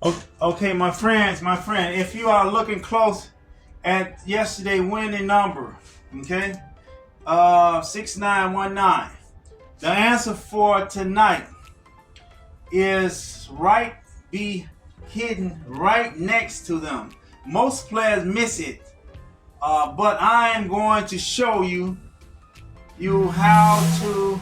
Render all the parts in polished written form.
Okay, my friend, if you are looking close at yesterday winning number, okay, 6919, the answer for tonight is be hidden right next to them. Most players miss it, but I am going to show you how to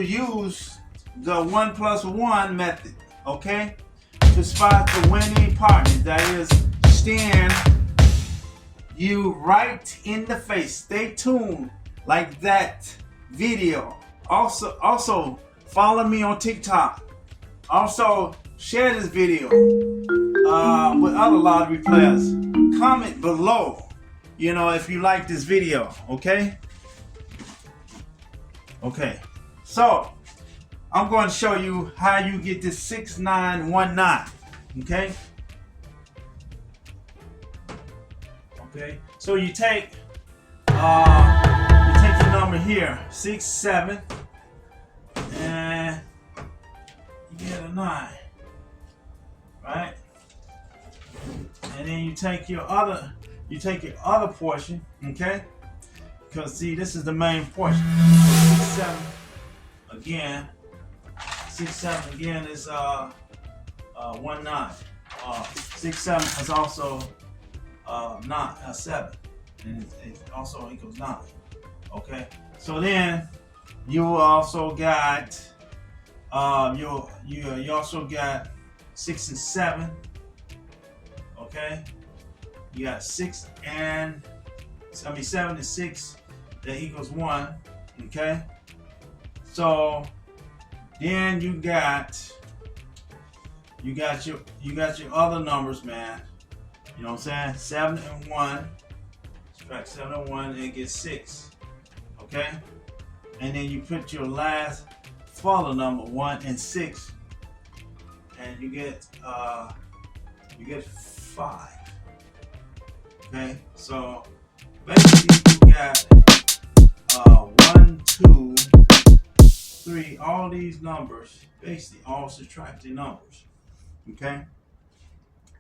use the 1+1 method, okay, to spot the winning partner. That is, stand you right in the face. Stay tuned like that video. Also follow me on TikTok. Also share this video with other lottery players. Comment below, if you like this video. Okay, so I'm going to show you how you get this 6919. Okay, so you take the number here, 67, and you get a 9, right? And then you take your other portion, okay? Because see, this is the main portion. 67 again. 67 again is 19. 67 is also 7, and it also equals 9. Okay, so then you also got you also got 6 and 7. Okay, you got 7 and 6 that equals 1. Okay, so then you got your other numbers, man. You know what I'm saying? 7 and 1. Subtract 7 and 1 and get 6. Okay? And then you put your last follow number 1 and 6. And you get 5. Okay? So basically you got 1, 2, 3, all these numbers, basically all subtracting numbers. Okay?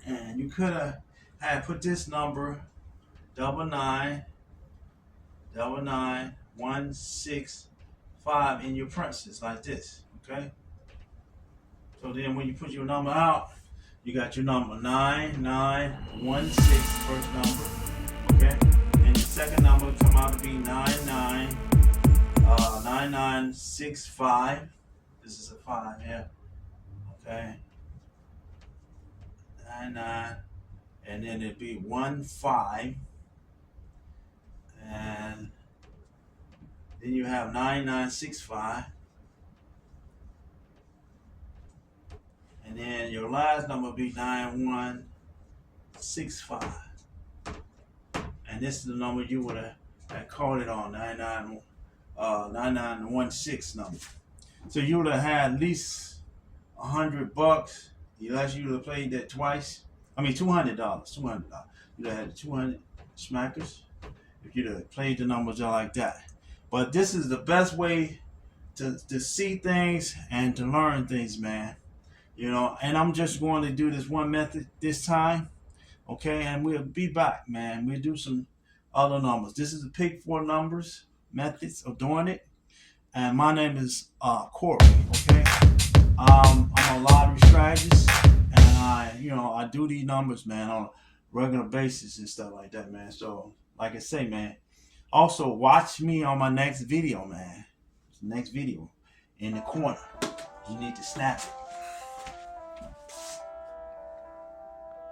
And you could have put this number 99165 in your parentheses like this. Okay, so then when you put your number out, you got your number 9916, first number. Okay, and the second number come out to be 9965. This is a 5 here. Okay, 99, and then it'd be 15, and then you have 9965, and then your last number will be 9165, and this is the number you would have called it on, 9916 number. So you would have had at least $100 unless you would have played that twice. I mean $200. You'd have had 200 smackers if you'd have played the numbers like that. But this is the best way to see things and to learn things, man. And I'm just going to do this one method this time. Okay, and we'll be back, man. We'll do some other numbers. This is the pick 4 numbers methods of doing it. And my name is Corey. Okay, I'm a lottery strategist, and I do these numbers, man, on a regular basis and stuff like that, man. So like I say, man, also watch me on my next video, man. Next video in the corner. You need to snap it.